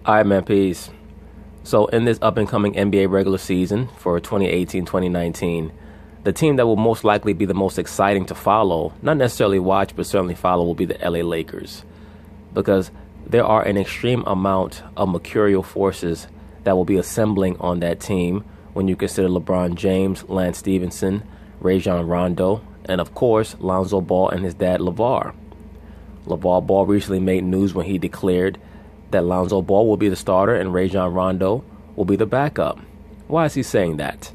All right, man, peace. So in this up-and-coming NBA regular season for 2018-2019, the team that will most likely be the most exciting to follow, not necessarily watch, but certainly follow, will be the LA Lakers. Because there are an extreme amount of mercurial forces that will be assembling on that team when you consider LeBron James, Lance Stevenson, Rajon Rondo, and of course, Lonzo Ball and his dad, Lavar. LeVar Ball recently made news when he declared that Lonzo Ball will be the starter and Rajon Rondo will be the backup. Why is he saying that?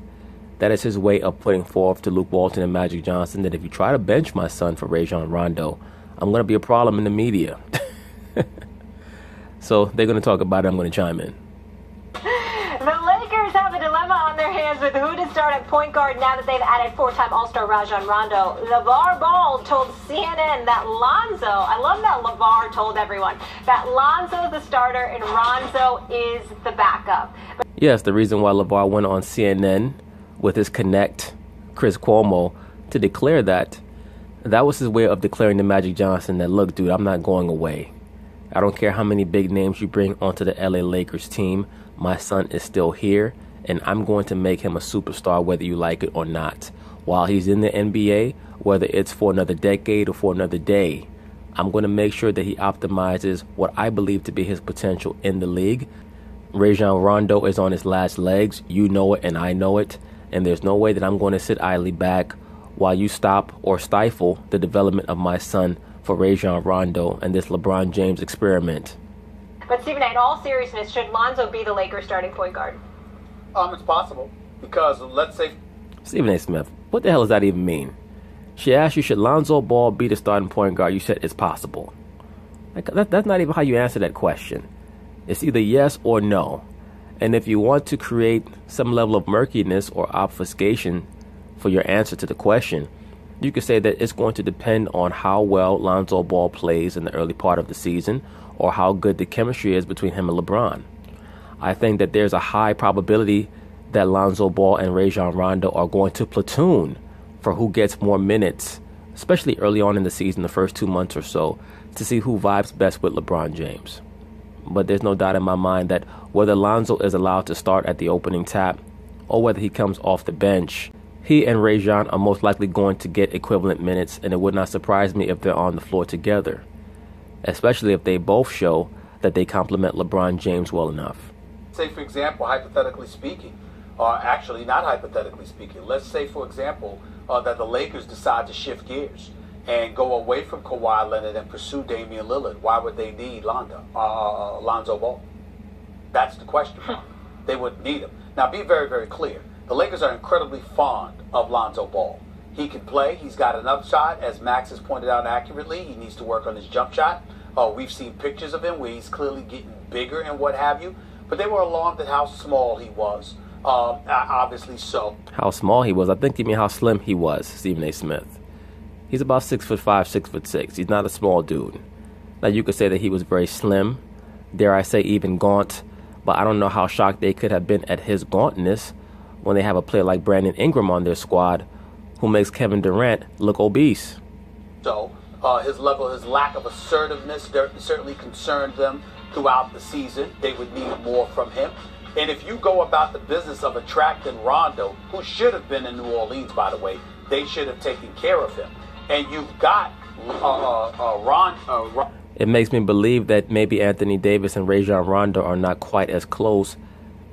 That is his way of putting forth to Luke Walton and Magic Johnson that if you try to bench my son for Rajon Rondo, I'm going to be a problem in the media. So they're going to talk about it. I'm going to chime in. The Lakers have a dilemma on their hands with who to start at point guard now that they've added four-time All-Star Rajon Rondo. LeVar Ball told CNN that Lonzo, I love that LeVar told everyone, that Lonzo's the starter and Ronzo is the backup. Yes, the reason why LeVar went on CNN with his connect, Chris Cuomo, to declare that was his way of declaring to Magic Johnson that, look, dude, I'm not going away. I don't care how many big names you bring onto the LA Lakers team. My son is still here, and I'm going to make him a superstar whether you like it or not. While he's in the NBA, whether it's for another decade or for another day, I'm going to make sure that he optimizes what I believe to be his potential in the league. Rajon Rondo is on his last legs. You know it, and I know it. And there's no way that I'm going to sit idly back while you stop or stifle the development of my son for Rajon Rondo and this LeBron James experiment. But Stephen, in all seriousness, should Lonzo be the Lakers starting point guard? It's possible because let's say Stephen A. Smith, what the hell does that even mean? She asked you, should Lonzo Ball be the starting point guard? You said it's possible. Like, that's not even how you answer that question. It's either yes or no. And if you want to create some level of murkiness or obfuscation for your answer to the question, you could say that it's going to depend on how well Lonzo Ball plays in the early part of the season or how good the chemistry is between him and LeBron. I think that there's a high probability that Lonzo Ball and Rajon Rondo are going to platoon for who gets more minutes, especially early on in the season, the first 2 months or so, to see who vibes best with LeBron James. But there's no doubt in my mind that whether Lonzo is allowed to start at the opening tap or whether he comes off the bench, he and Rajon are most likely going to get equivalent minutes, and it would not surprise me if they're on the floor together, especially if they both show that they complement LeBron James well enough. Say, for example, hypothetically speaking, or actually not hypothetically speaking, let's say, for example, that the Lakers decide to shift gears and go away from Kawhi Leonard and pursue Damian Lillard. Why would they need Lonzo Ball? That's the question. They wouldn't need him. Now, be very, very clear. The Lakers are incredibly fond of Lonzo Ball. He can play. He's got an upshot, as Max has pointed out accurately. He needs to work on his jump shot. We've seen pictures of him where he's clearly getting bigger and what have you. But they were alarmed at how small he was. Obviously so. How small he was? I think you mean how slim he was, Stephen A. Smith. He's about 6'5", 6'6". He's not a small dude. Now, you could say that he was very slim, dare I say even gaunt, but I don't know how shocked they could have been at his gauntness when they have a player like Brandon Ingram on their squad who makes Kevin Durant look obese. So, his lack of assertiveness certainly concerned them throughout the season. They would need more from him. And if you go about the business of attracting Rondo, who should have been in New Orleans, by the way, they should have taken care of him. And you've got Ron. It makes me believe that maybe Anthony Davis and Rajon Rondo are not quite as close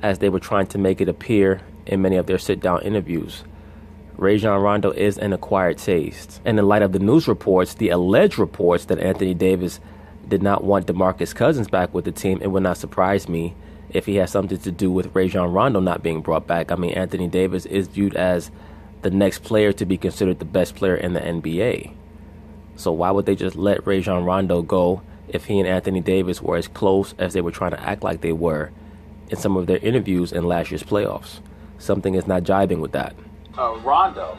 as they were trying to make it appear in many of their sit-down interviews. Rajon Rondo is an acquired taste. And in light of the news reports, the alleged reports that Anthony Davis did not want DeMarcus Cousins back with the team, it would not surprise me if he has something to do with Rajon Rondo not being brought back. I mean, Anthony Davis is viewed as the next player to be considered the best player in the NBA. So why would they just let Rajon Rondo go if he and Anthony Davis were as close as they were trying to act like they were in some of their interviews in last year's playoffs? Something is not jiving with that. Rondo,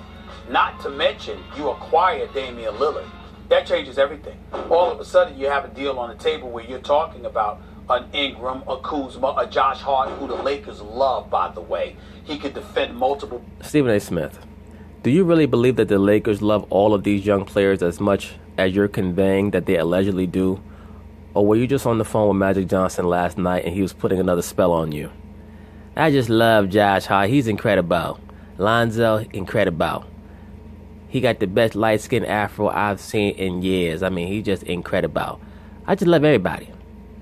not to mention you acquire Damian Lillard. That changes everything. All of a sudden you have a deal on the table where you're talking about an Ingram, a Kuzma, a Josh Hart, who the Lakers love, by the way. He could defend multiple. Stephen A. Smith, do you really believe that the Lakers love all of these young players as much as you're conveying that they allegedly do? Or were you just on the phone with Magic Johnson last night and he was putting another spell on you? I just love Josh Hart. He's incredible. Lonzo, incredible. He got the best light-skinned afro I've seen in years. I mean, he's just incredible. I just love everybody.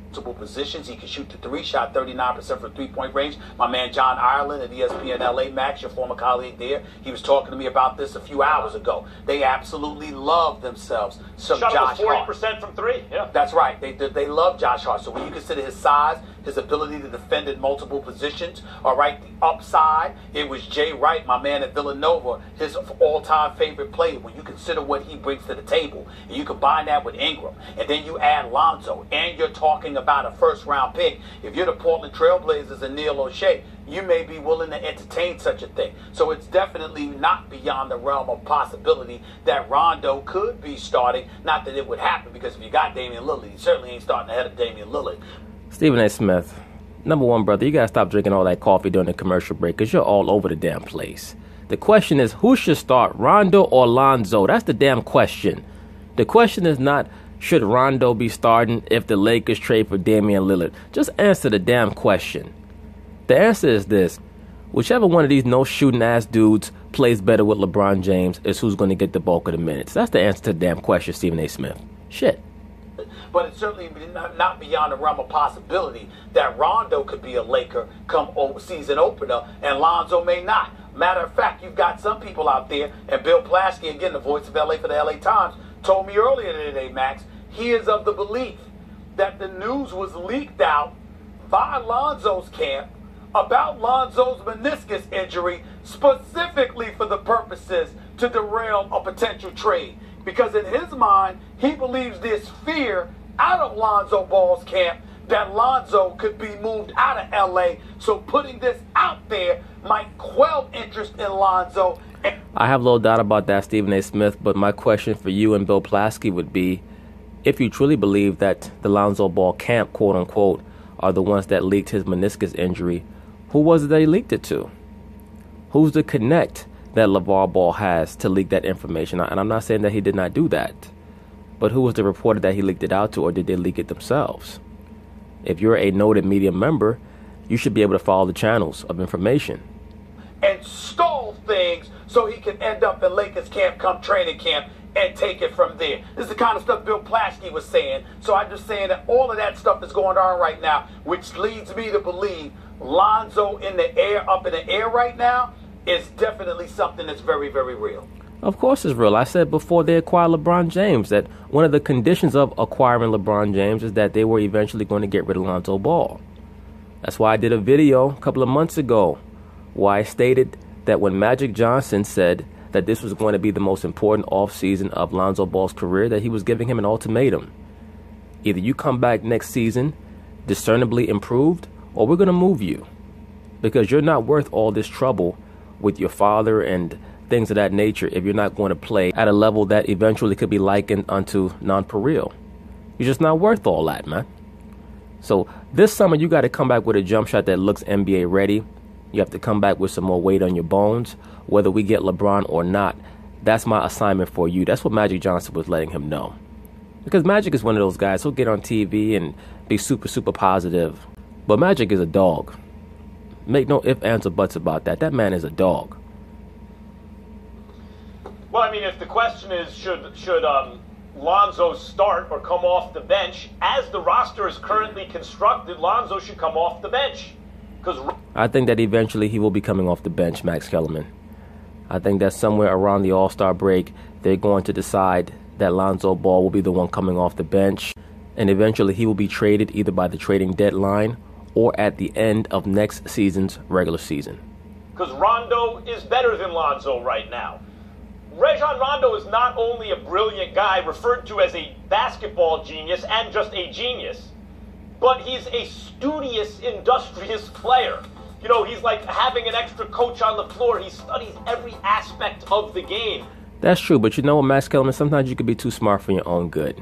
Multiple positions. He can shoot the three, shot 39% from three-point range. My man John Ireland at ESPN LA, Max, your former colleague there, he was talking to me about this a few hours ago. They absolutely love themselves some Shot Josh Hart. 40% from three. Yeah, that's right. They love Josh Hart. So when you consider his size, his ability to defend in multiple positions, all right, the upside, it was Jay Wright, my man at Villanova, his all-time favorite player. When you consider what he brings to the table, and you combine that with Ingram, and then you add Lonzo, and you're talking about a first-round pick. If you're the Portland Trailblazers and Neil O'Shea, you may be willing to entertain such a thing. So it's definitely not beyond the realm of possibility that Rondo could be starting. Not that it would happen, because if you got Damian Lillard, you certainly ain't starting ahead of Damian Lillard. Stephen A. Smith, number one, brother, you got to stop drinking all that coffee during the commercial break because you're all over the damn place. The question is, who should start, Rondo or Lonzo? That's the damn question. The question is not, should Rondo be starting if the Lakers trade for Damian Lillard? Just answer the damn question. The answer is this. Whichever one of these no-shooting-ass dudes plays better with LeBron James is who's going to get the bulk of the minutes. That's the answer to the damn question, Stephen A. Smith. Shit. But it's certainly not beyond the realm of possibility that Rondo could be a Laker come season opener and Lonzo may not. Matter of fact, you've got some people out there, and Bill Plaschke, again, the voice of LA for the LA Times, told me earlier today, Max, he is of the belief that the news was leaked out by Lonzo's camp about Lonzo's meniscus injury specifically for the purposes to derail a potential trade. Because in his mind, he believes there's fear out of Lonzo Ball's camp that Lonzo could be moved out of LA. So putting this out there might quell interest in Lonzo. I have little doubt about that, Stephen A. Smith, but my question for you and Bill Plaschke would be, if you truly believe that the Lonzo Ball camp, quote unquote, are the ones that leaked his meniscus injury, who was it that he leaked it to? Who's the connect that Lavar Ball has to leak that information? And I'm not saying that he did not do that, but who was the reporter that he leaked it out to, or did they leak it themselves? If you're a noted media member, you should be able to follow the channels of information. And stall things so he can end up in Lakers camp come training camp and take it from there. This is the kind of stuff Bill Plaschke was saying. So I'm just saying that all of that stuff is going on right now, which leads me to believe Lonzo in the air, up in the air right now, is definitely something that's very, very real. Of course it's real. I said before they acquired LeBron James that one of the conditions of acquiring LeBron James is that they were eventually going to get rid of Lonzo Ball. That's why I did a video a couple of months ago where I stated that when Magic Johnson said that this was going to be the most important offseason of Lonzo Ball's career, that he was giving him an ultimatum. Either you come back next season discernibly improved, or we're going to move you. Because you're not worth all this trouble with your father and things of that nature if you're not going to play at a level that eventually could be likened unto non-perennial. You're just not worth all that, man. So this summer, you got to come back with a jump shot that looks NBA ready. You have to come back with some more weight on your bones. Whether we get LeBron or not, that's my assignment for you. That's what Magic Johnson was letting him know. Because Magic is one of those guys who'll get on TV and be super, super positive. But Magic is a dog. Make no ifs, ands, or buts about that. That man is a dog. Well, I mean, if the question is should Lonzo start or come off the bench, as the roster is currently constructed, Lonzo should come off the bench. I think that eventually he will be coming off the bench, Max Kellerman. I think that somewhere around the All-Star break, they're going to decide that Lonzo Ball will be the one coming off the bench, and eventually he will be traded either by the trading deadline or at the end of next season's regular season. Because Rondo is better than Lonzo right now. Rajon Rondo is not only a brilliant guy referred to as a basketball genius and just a genius, but he's a studious, industrious player. You know, he's like having an extra coach on the floor. He studies every aspect of the game. That's true, but you know what, Max Kellerman, sometimes you can be too smart for your own good.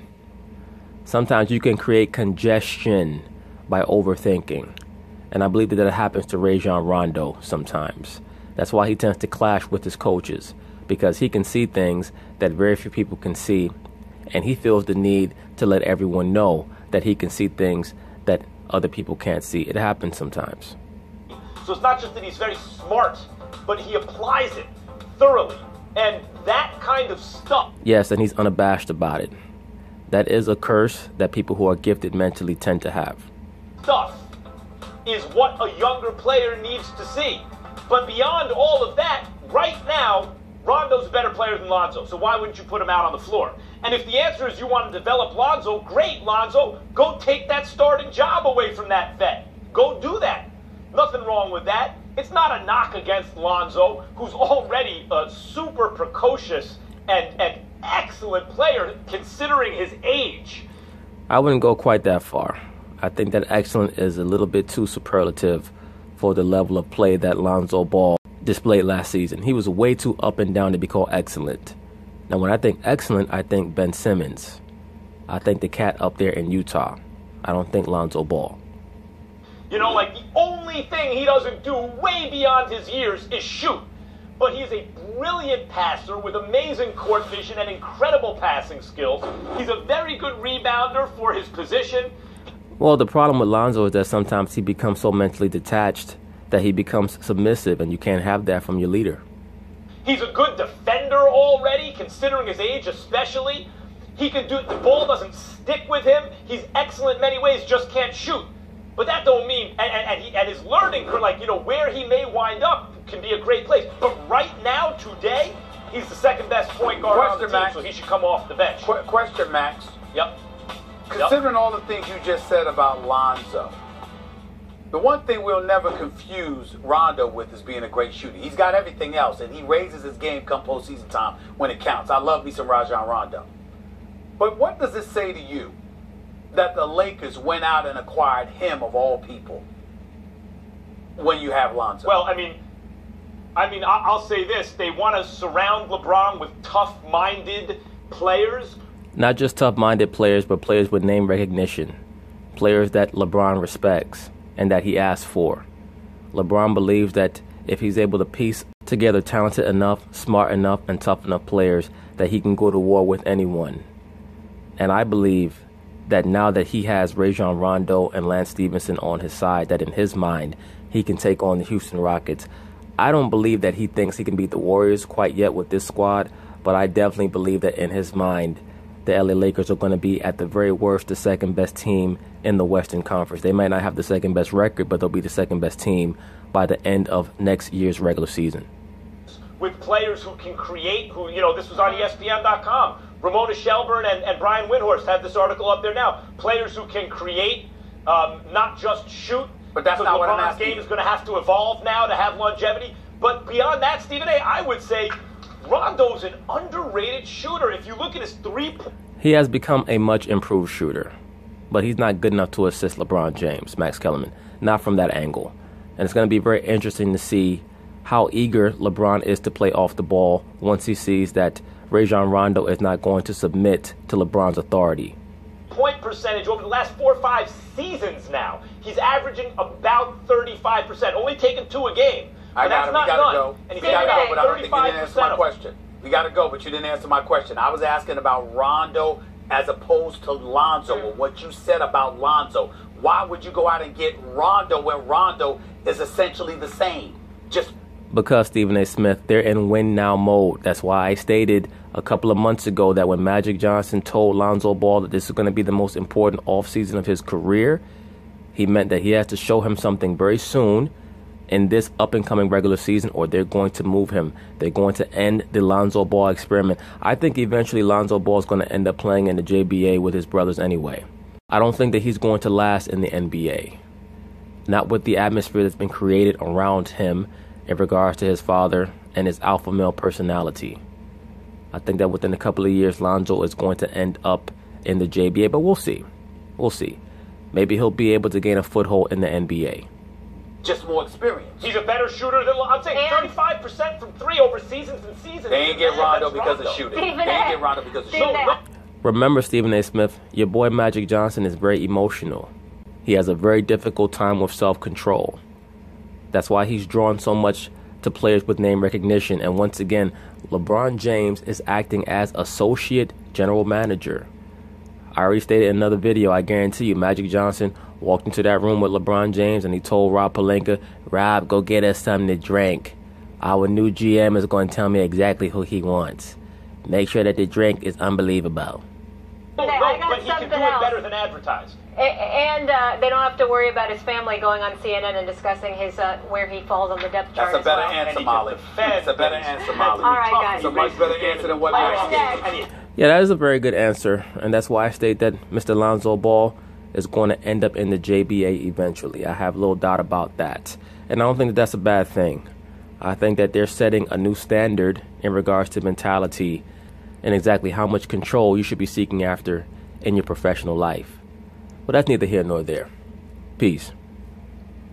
Sometimes you can create congestion by overthinking. And I believe that happens to Rajon Rondo sometimes. That's why he tends to clash with his coaches, because he can see things that very few people can see, and he feels the need to let everyone know that he can see things that other people can't see. It happens sometimes. So it's not just that he's very smart, but he applies it thoroughly. And that kind of stuff. Yes, and he's unabashed about it. That is a curse that people who are gifted mentally tend to have. Stuff is what a younger player needs to see. But beyond all of that, right now, Rondo's a better player than Lonzo. So why wouldn't you put him out on the floor? And if the answer is you want to develop Lonzo, great, Lonzo. Go take that starting job away from that vet. Go do that. Nothing wrong with that. It's not a knock against Lonzo, who's already a super precocious and excellent player considering his age. I wouldn't go quite that far. I think that excellent is a little bit too superlative for the level of play that Lonzo Ball displayed last season. He was way too up and down to be called excellent. Now, when I think excellent, I think Ben Simmons. I think the cat up there in Utah. I don't think Lonzo Ball. You know, like the only thing he doesn't do way beyond his years is shoot. But he's a brilliant passer with amazing court vision and incredible passing skills. He's a very good rebounder for his position. Well, the problem with Lonzo is that sometimes he becomes so mentally detached that he becomes submissive, and you can't have that from your leader. He's a good defender already, considering his age especially. He can do, the ball doesn't stick with him. He's excellent in many ways, just can't shoot. But that don't mean, and his learning, like, you know, where he may wind up can be a great place. But right now, today, he's the second best point guard on the team, Max. So he should come off the bench. Question, Max. Yep. Considering all the things you just said about Lonzo, the one thing we'll never confuse Rondo with is being a great shooter. He's got everything else, and he raises his game come postseason time when it counts. I love me some Rajon Rondo. But what does it say to you that the Lakers went out and acquired him of all people when you have Lonzo? Well, I mean, I'll say this. They want to surround LeBron with tough-minded players. Not just tough-minded players, but players with name recognition. Players that LeBron respects and that he asks for. LeBron believes that if he's able to piece together talented enough, smart enough, and tough enough players, that he can go to war with anyone. And I believe that now that he has Rajon Rondo and Lance Stevenson on his side, that in his mind, he can take on the Houston Rockets. I don't believe that he thinks he can beat the Warriors quite yet with this squad, but I definitely believe that in his mind, the LA Lakers are going to be at the very worst the second best team in the Western Conference. They might not have the second best record, but they'll be the second best team by the end of next year's regular season. With players who can create, who, you know, this was on ESPN.com. Ramona Shelburne and Brian Windhorst have this article up there now. Players who can create, not just shoot. But that's not what I'm LeBron's asking. game is going to have to evolve now to have longevity. But beyond that, Stephen A., I would say Rondo's an underrated shooter. If you look at his he has become a much improved shooter, but he's not good enough to assist LeBron James, Max Kellerman, not from that angle. And it's going to be very interesting to see how eager LeBron is to play off the ball once he sees that Rajon Rondo is not going to submit to LeBron's authority. Point percentage over the last 4 or 5 seasons now, he's averaging about 35%, only taking 2 a game. We gotta go. And he's We gotta go, but I don't think you didn't 35% answer my question. We gotta go, but you didn't answer my question. I was asking about Rondo as opposed to Lonzo, or what you said about Lonzo. Why would you go out and get Rondo when Rondo is essentially the same? Just because, Stephen A. Smith, they're in win now mode. That's why I stated a couple of months ago that when Magic Johnson told Lonzo Ball that this is going to be the most important offseason of his career, he meant that he has to show him something very soon in this up-and-coming regular season, or they're going to move him. They're going to end the Lonzo Ball experiment. I think eventually Lonzo Ball is going to end up playing in the JBA with his brothers anyway. I don't think that he's going to last in the NBA. Not with the atmosphere that's been created around him in regards to his father and his alpha male personality. I think that within a couple of years, Lonzo is going to end up in the JBA, but we'll see. We'll see. Maybe he'll be able to gain a foothold in the NBA. just more experience. He's a better shooter than I'm saying. 35% from three over seasons and seasons. They ain't get Rondo because of shooting. They ain't get Rondo because of shooting. Remember, Stephen A. Smith, your boy Magic Johnson is very emotional. He has a very difficult time with self-control. That's why he's drawn so much to players with name recognition. And once again, LeBron James is acting as associate general manager. I already stated in another video, I guarantee you, Magic Johnson walked into that room with LeBron James and he told Rob Pelinka, Rob, go get us something to drink. Our new GM is going to tell me exactly who he wants. Make sure that the drink is unbelievable. No, but he can do it better than advertised. And they don't have to worry about his family going on CNN and discussing his where he falls on the depth chart. That's a better answer, Molly. That's a better answer, Molly. All right, guys. It's a much better answer than what I asked. Yeah, that is a very good answer, and that's why I state that Mr. Lonzo Ball is going to end up in the JBA eventually. I have little doubt about that, and I don't think that that's a bad thing. I think that they're setting a new standard in regards to mentality and exactly how much control you should be seeking after in your professional life. But that's neither here nor there. Peace.